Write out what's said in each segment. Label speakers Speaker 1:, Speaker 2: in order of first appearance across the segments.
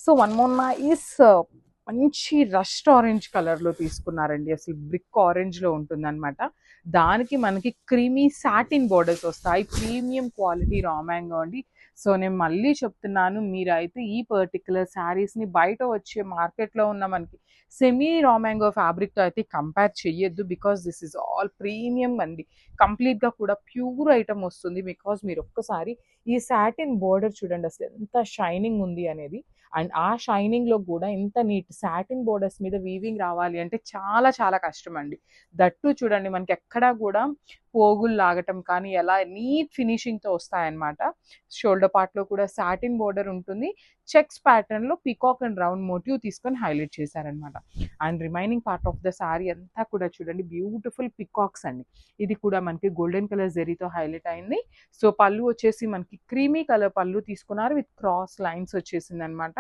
Speaker 1: So one more nice మంచి rust orange కలర్లో తీసుకున్నారండి. అసలు బ్రిక్ ఆరెంజ్లో ఉంటుంది అనమాట. దానికి మనకి క్రీమీ సాటిన్ బోర్డర్స్ వస్తాయి. ప్రీమియం క్వాలిటీ రా మ్యాంగో అండి. సో నేను మళ్ళీ చెప్తున్నాను, మీరైతే ఈ పర్టికులర్ శారీస్ని బయట వచ్చే మార్కెట్లో ఉన్న మనకి సెమీ రా మ్యాంగో ఫ్యాబ్రిక్తో అయితే కంపేర్ చెయ్యొద్దు. Because this is all premium అండి. కంప్లీట్గా కూడా ప్యూర్ ఐటమ్ వస్తుంది. బికాస్ మీరు ఒక్కసారి ఈ సాటిన్ బోర్డర్ చూడండి అసలు ఎంత షైనింగ్ ఉంది అనేది. అండ్ ఆ షైనింగ్లో కూడా ఇంత నీట్ సాటిన్ బోర్డర్స్ మీద వీవింగ్ రావాలి అంటే చాలా చాలా కష్టం అండి. దట్టు చూడండి మనకి ఎక్కడా కూడా పోగులు లాగటం కానీ ఎలా నీట్ ఫినిషింగ్తో వస్తాయన్నమాట. షోల్డర్ పార్ట్లో కూడా సాటిన్ బోర్డర్ ఉంటుంది. చెక్స్ ప్యాటర్న్లో పికాక్ అండ్ రౌండ్ మోటివ్ తీసుకొని హైలైట్ చేశారనమాట. And remaining part of the sari అంతా కూడా చూడండి బ్యూటిఫుల్ పికాక్స్ అండి. ఇది కూడా మనకి గోల్డెన్ కలర్ జెరీతో హైలైట్ అయింది. సో పళ్ళు వచ్చేసి మనకి క్రీమీ కలర్ పళ్ళు తీసుకున్నారు విత్ క్రాస్ లైన్స్ వచ్చేసింది అనమాట.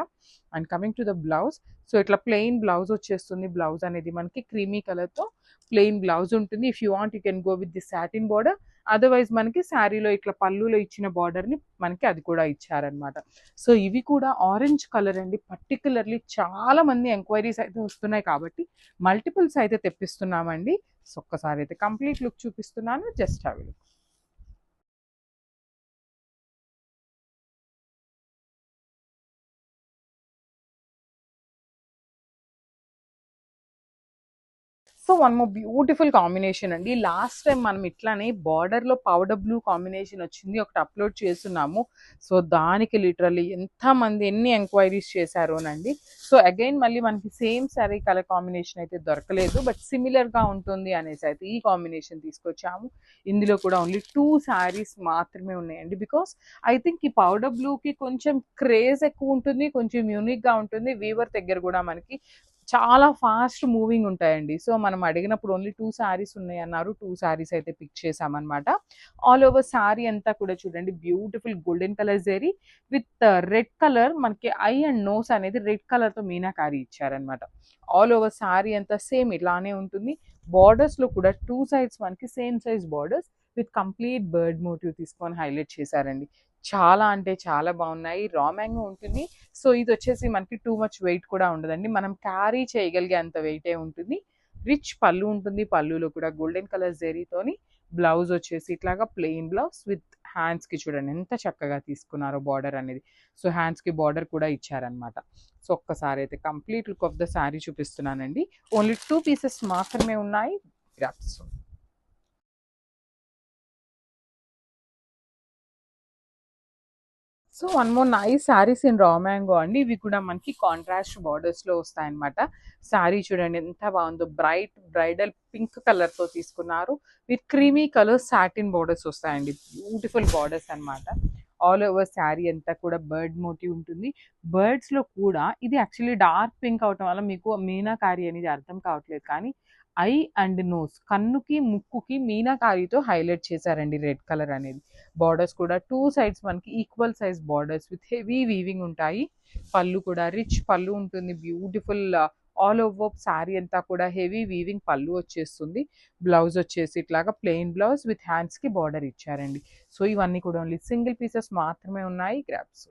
Speaker 1: And coming to the blouse, so ఇట్లా ప్లెయిన్ బ్లౌజ్ వచ్చేస్తుంది. బ్లౌజ్ అనేది మనకి క్రీమీ కలర్తో ప్లెయిన్ బ్లౌజ్ ఉంటుంది. If you want you can go with the satin border. Otherwise మనకి శారీలో ఇట్లా పళ్ళులో ఇచ్చిన బార్డర్ని మనకి అది కూడా ఇచ్చారనమాట. సో ఇవి కూడా ఆరెంజ్ కలర్ అండి. పర్టికులర్లీ చాలా మంది ఎంక్వైరీస్ అయితే వస్తున్నాయి కాబట్టి మల్టిపుల్స్ అయితే తెప్పిస్తున్నామండి. సో ఒక్కసారి అయితే కంప్లీట్ లుక్ చూపిస్తున్నాను, just have a look. So one more beautiful combination అండి. లాస్ట్ టైం మనం ఇట్లానే బార్డర్లో పౌడర్ బ్లూ కాంబినేషన్ వచ్చింది, ఒకటి అప్లోడ్ చేస్తున్నాము. సో దానికి లిటరల్లీ ఎంతమంది ఎన్ని ఎంక్వైరీస్ చేశారోనండి. సో అగైన్ మళ్ళీ మనకి సేమ్ శారీ కలర్ కాంబినేషన్ అయితే దొరకలేదు, బట్ సిమిలర్గా ఉంటుంది అనేసి అయితే ఈ కాంబినేషన్ తీసుకొచ్చాము. ఇందులో కూడా ఓన్లీ 2 శారీస్ మాత్రమే ఉన్నాయండి. బికాస్ ఐ థింక్ ఈ పౌడర్ బ్లూకి కొంచెం క్రేజ్ ఎక్కువ ఉంటుంది, కొంచెం యూనిక్గా ఉంటుంది. వీవర్ దగ్గర కూడా మనకి చాలా ఫాస్ట్ మూవింగ్ ఉంటాయండి. సో మనం అడిగినప్పుడు ఓన్లీ 2 శారీస్ ఉన్నాయి అన్నారు. 2 శారీస్ అయితే పిక్ చేసామన్నమాట. ఆల్ ఓవర్ శారీ అంతా కూడా చూడండి beautiful golden colour zari with red colour, మనకి ఐ అండ్ నోస్ అనేది రెడ్ కలర్తో మీనాకారి ఇచ్చారనమాట. ఆల్ ఓవర్ శారీ అంతా సేమ్ ఇలానే ఉంటుంది. బార్డర్స్లో కూడా 2 సైడ్స్ మనకి same size borders with complete bird motif తీసుకొని హైలైట్ చేశారండి. చాలా అంటే చాలా బాగున్నాయి. రా మ్యాంగో ఉంటుంది. సో ఇది వచ్చేసి మనకి టూ మచ్ వెయిట్ కూడా ఉండదండి. మనం క్యారీ చేయగలిగే అంత వెయిటే ఉంటుంది. రిచ్ పళ్ళు ఉంటుంది. పళ్ళులో కూడా గోల్డెన్ కలర్ జెరీతోని బ్లౌజ్ వచ్చేసి ఇట్లాగా ప్లెయిన్ బ్లౌజ్ విత్ హ్యాండ్స్కి చూడండి ఎంత చక్కగా తీసుకున్నారో బార్డర్ అనేది. సో హ్యాండ్స్కి బార్డర్ కూడా ఇచ్చారనమాట. సో ఒక్కసారి అయితే complete look of the sari చూపిస్తున్నానండి. ఓన్లీ 2 పీసెస్ మాత్రమే ఉన్నాయి. Grasp. So one more nice saris in raw mango అండి. ఇవి కూడా మనకి కాంట్రాస్ట్ బార్డర్స్లో వస్తాయన్నమాట. శారీ చూడండి ఎంత బాగుందో, బ్రైట్ బ్రైడల్ పింక్ కలర్తో తీసుకున్నారు with creamy colour satin borders వస్తాయండి. బ్యూటిఫుల్ బార్డర్స్ అనమాట. ఆల్ ఓవర్ శారీ అంతా కూడా బర్డ్ మోటివ్ ఉంటుంది. బర్డ్స్లో కూడా ఇది యాక్చువల్లీ డార్క్ పింక్ అవటం వల్ల మీకు మీనాకారి అనేది అర్థం కావట్లేదు, కానీ ఐ అండ్ నోస్ కన్నుకి ముక్కుకి మీనాకారితో హైలైట్ చేశారండి రెడ్ కలర్ అనేది. బార్డర్స్ కూడా 2 సైడ్స్ మనకి equal size borders with heavy weaving ఉంటాయి. పళ్ళు కూడా రిచ్ పళ్ళు ఉంటుంది. బ్యూటిఫుల్ ఆల్ ఓవర్ శారీ అంతా కూడా హెవీ వీవింగ్ పళ్ళు వచ్చేస్తుంది. బ్లౌజ్ వచ్చేసి ఇట్లాగా ప్లెయిన్ బ్లౌజ్ విత్ హ్యాండ్స్కి బార్డర్ ఇచ్చారండి. సో ఇవన్నీ కూడా ఓన్లీ సింగిల్ పీసెస్ మాత్రమే ఉన్నాయి. Grasp.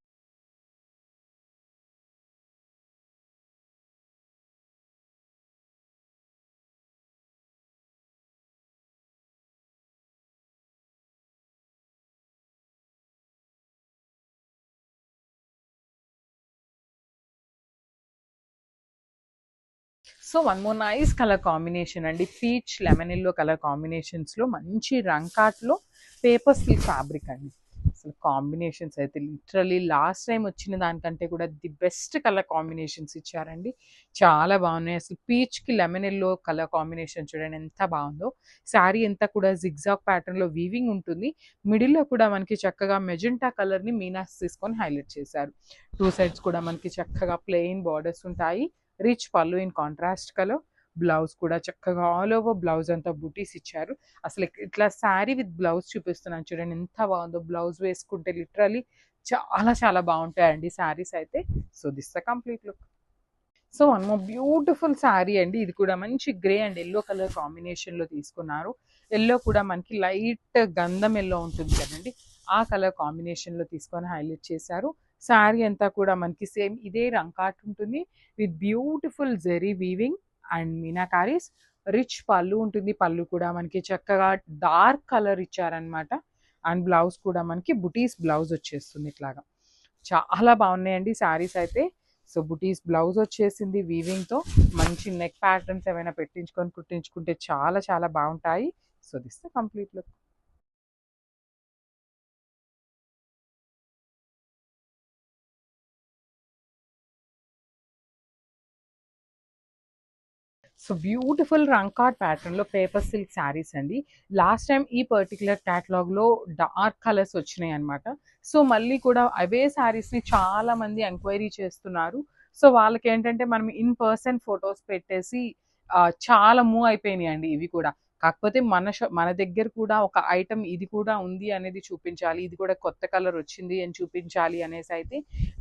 Speaker 1: So one more nice colour combination అండి. పీచ్ లెమన్ ఎల్లో కలర్ కాంబినేషన్స్లో మంచి రంకాట్లో పేపర్ సిల్క్ ఫ్యాబ్రిక్ అండి. అసలు కాంబినేషన్స్ అయితే లిటరలీ లాస్ట్ టైం వచ్చిన దానికంటే కూడా ది బెస్ట్ కలర్ కాంబినేషన్స్ ఇచ్చారండి. చాలా బాగున్నాయి. అసలు పీచ్కి లెమన్ ఎల్లో కలర్ కాంబినేషన్ చూడండి ఎంత బాగుందో. శారీ అంతా కూడా జిగ్జాగ్ ప్యాటర్న్లో వీవింగ్ ఉంటుంది. మిడిల్లో కూడా మనకి చక్కగా మెజెంటా కలర్ని మీనాస్ తీసుకొని హైలైట్ చేశారు. 2 సైడ్స్ కూడా మనకి చక్కగా ప్లెయిన్ బార్డర్స్ ఉంటాయి. రిచ్ పళ్ళు ఇన్ కాంట్రాస్ట్ కలర్. బ్లౌజ్ కూడా చక్కగా ఆల్ ఓవర్ బ్లౌజ్ అంతా బూటీస్ ఇచ్చారు. అసలు ఇట్లా శారీ విత్ బ్లౌజ్ చూపిస్తున్నాను చూడండి ఎంత బాగుందో. బ్లౌజ్ వేసుకుంటే లిటరలీ చాలా చాలా బాగుంటాయండి శారీస్ అయితే. So this the complete look. So one more beautiful sari అండి. ఇది కూడా మంచి గ్రే అండ్ ఎల్లో కలర్ కాంబినేషన్లో తీసుకున్నారు. ఎల్లో కూడా మనకి లైట్ గంధం ఎల్లో ఉంటుంది కదండి, ఆ కలర్ కాంబినేషన్లో తీసుకొని హైలైట్ చేశారు. శారీ అంతా కూడా మనకి సేమ్ ఇదే రంకాట్ ఉంటుంది with beautiful zari weaving and meenakaris. Rich పళ్ళు ఉంటుంది. పళ్ళు కూడా మనకి చక్కగా డార్క్ కలర్ ఇచ్చారనమాట. అండ్ బ్లౌజ్ కూడా మనకి బుటీస్ బ్లౌజ్ వచ్చేస్తుంది ఇట్లాగా. చాలా బాగున్నాయండి శారీస్ అయితే. సో బుటీస్ బ్లౌజ్ వచ్చేసింది వీవింగ్తో. మంచి నెక్ ప్యాటర్న్స్ ఏమైనా పెట్టించుకొని కుట్టించుకుంటే చాలా చాలా బాగుంటాయి. So this the complete look. So beautiful రంకాట్ ప్యాటర్న్లో పేపర్ సిల్క్ శారీస్ అండి. లాస్ట్ టైం ఈ పర్టికులర్ క్యాటలాగ్లో డార్క్ కలర్స్ వచ్చినాయి అనమాట. సో మళ్ళీ కూడా అవే శారీస్ని చాలా మంది ఎంక్వైరీ చేస్తున్నారు. సో వాళ్ళకి ఏంటంటే మనం ఇన్ పర్సన్ ఫొటోస్ పెట్టేసి చాలా మూవ్ అయిపోయినాయి అండి ఇవి కూడా. కాకపోతే మన దగ్గర కూడా ఒక ఐటమ్ ఇది కూడా ఉంది అనేది చూపించాలి, ఇది కూడా కొత్త కలర్ వచ్చింది అని చూపించాలి అనేసి అయితే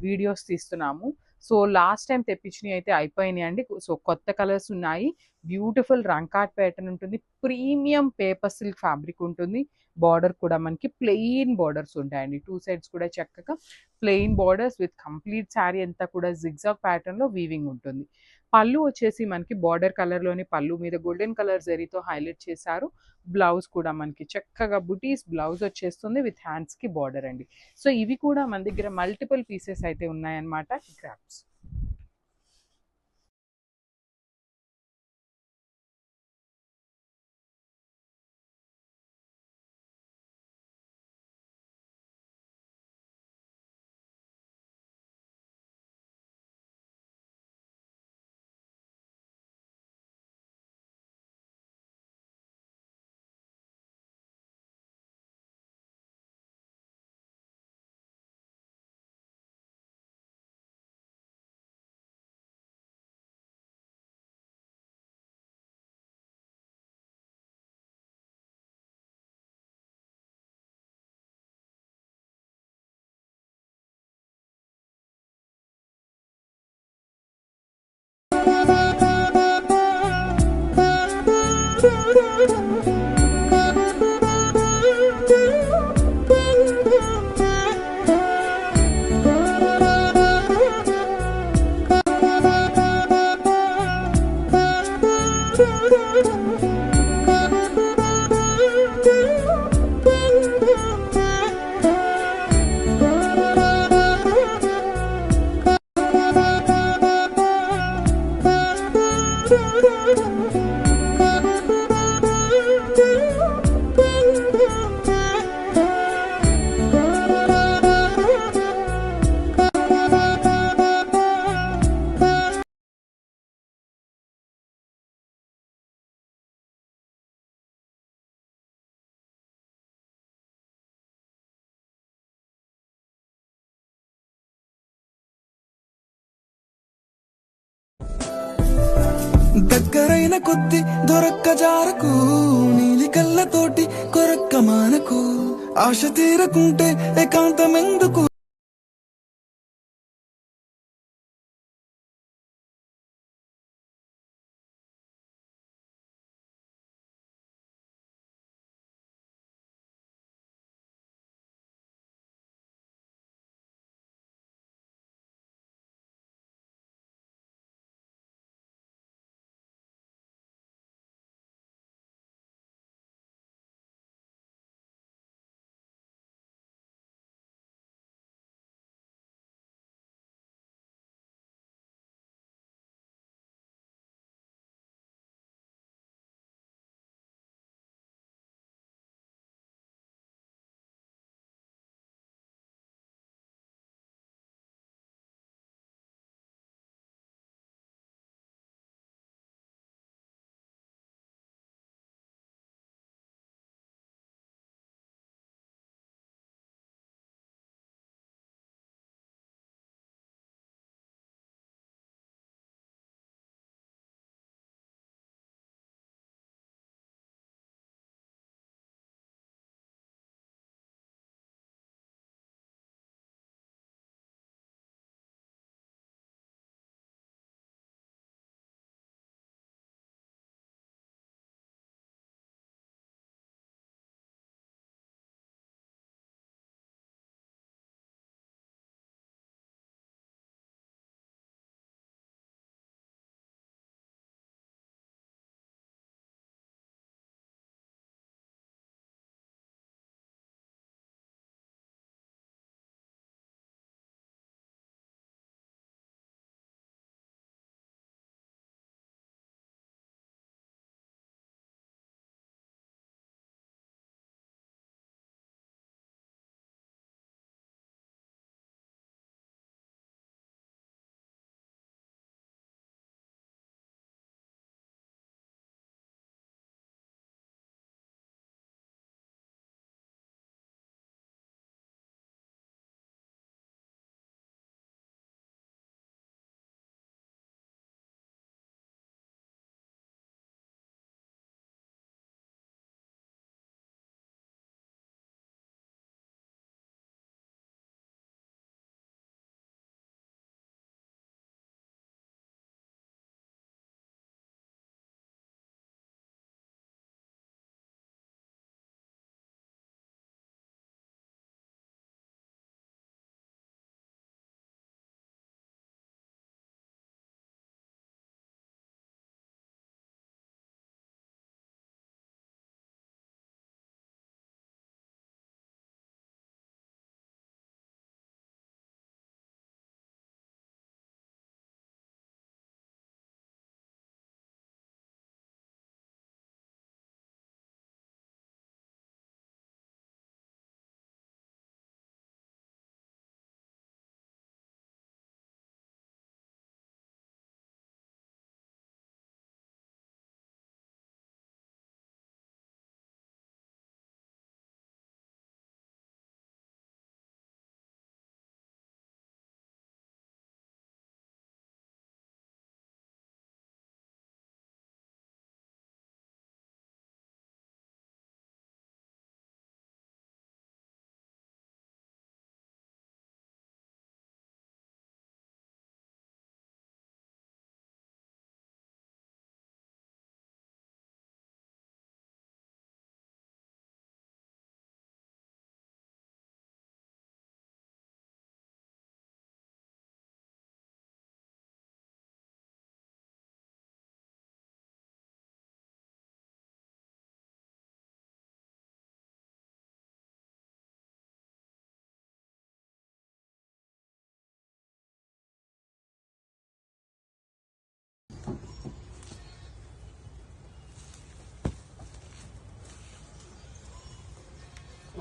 Speaker 1: వీడియోస్ తీస్తున్నాము. సో లాస్ట్ టైం తెప్పించినవి అయితే అయిపోయినాయి అండి. సో కొత్త కలర్స్ ఉన్నాయి. బ్యూటిఫుల్ రంకాట్ ప్యాటర్న్ ఉంటుంది. ప్రీమియం పేపర్ సిల్క్ ఫ్యాబ్రిక్ ఉంటుంది. బార్డర్ కూడా మనకి ప్లెయిన్ బార్డర్స్ ఉంటాయండి. టూ సైడ్స్ కూడా చక్కగా plain borders with complete sari అంతా కూడా జిగ్జాగ్ ప్యాటర్న్లో వీవింగ్ ఉంటుంది. పళ్ళు వచ్చేసి మనకి బార్డర్ కలర్లోని పళ్ళు మీద గోల్డెన్ కలర్ జరీతో హైలైట్ చేశారు. బ్లౌజ్ కూడా మనకి చక్కగా బుటీస్ బ్లౌజ్ వచ్చేస్తుంది విత్ హ్యాండ్స్కి బార్డర్ అండి. సో ఇవి కూడా మన దగ్గర మల్టిపుల్ పీసెస్ అయితే ఉన్నాయన్నమాట. గ్రాప్స్.
Speaker 2: దగ్గరైన కొద్ది దొరక్క జారకు నీలి కళ్ళతోటి కొరక్క మానకు ఆశ తీరకుంటే ఏకాంతమెందుకు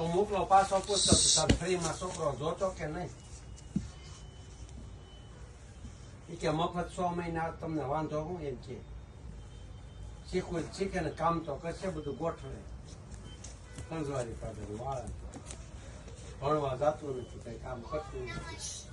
Speaker 3: તો મોકલો પાછો પૂછતો તાર ફ્રીમાં છોકરો જોતો કે નહીં એ કે મફત 6 મહિના તમને વાંધો હું એમ કે શીખવું શીખે ને કામ તો કરશે બધું ગોઠવે કંજવારી પાડે વાળા ભણવા જતું નથી કઈ કામ કરતું નથી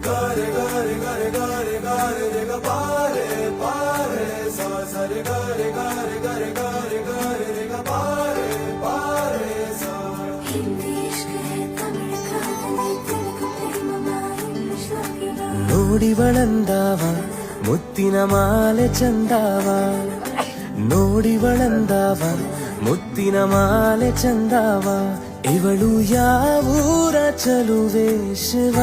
Speaker 2: gare gare gare gare gare re ga pare pare sa sa re gare gare gare gare gare re ga
Speaker 4: ನೋಡಿವಳಂದಾವ ಮುತ್ತಿನ ಮಾಲೆ ಚಂದಾವ ನೋಡಿವಳಂದಾವ ಮುತ್ತಿನ ಮಾಲೆ ಚಂದಾವ ಇವಳು ಯಾವೂರ ಚಲುವೆ ಶಿವ